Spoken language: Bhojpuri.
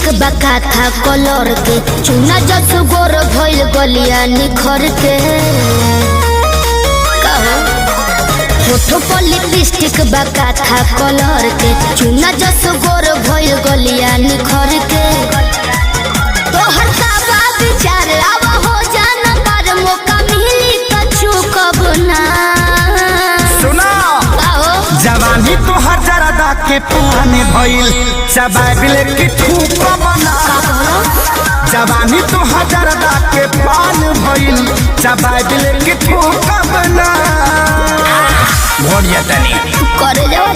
लिपस्टिक बका था कलर के चुना जस गोर भइल गलिया निखर के होठो पर लिपस्टिक बका था कलर के चुना जस गोर भइल गलिया निखर के तोहर का विचार अब हो जाना पर मौका मिली कछु कब ना सुना जवानी तो हजारदा के पानी भइल चबाइल की ठूक बना जवानी तो हजारदा के पान भइल चबाइल की ठूक बना भोर जतनी करे जाओ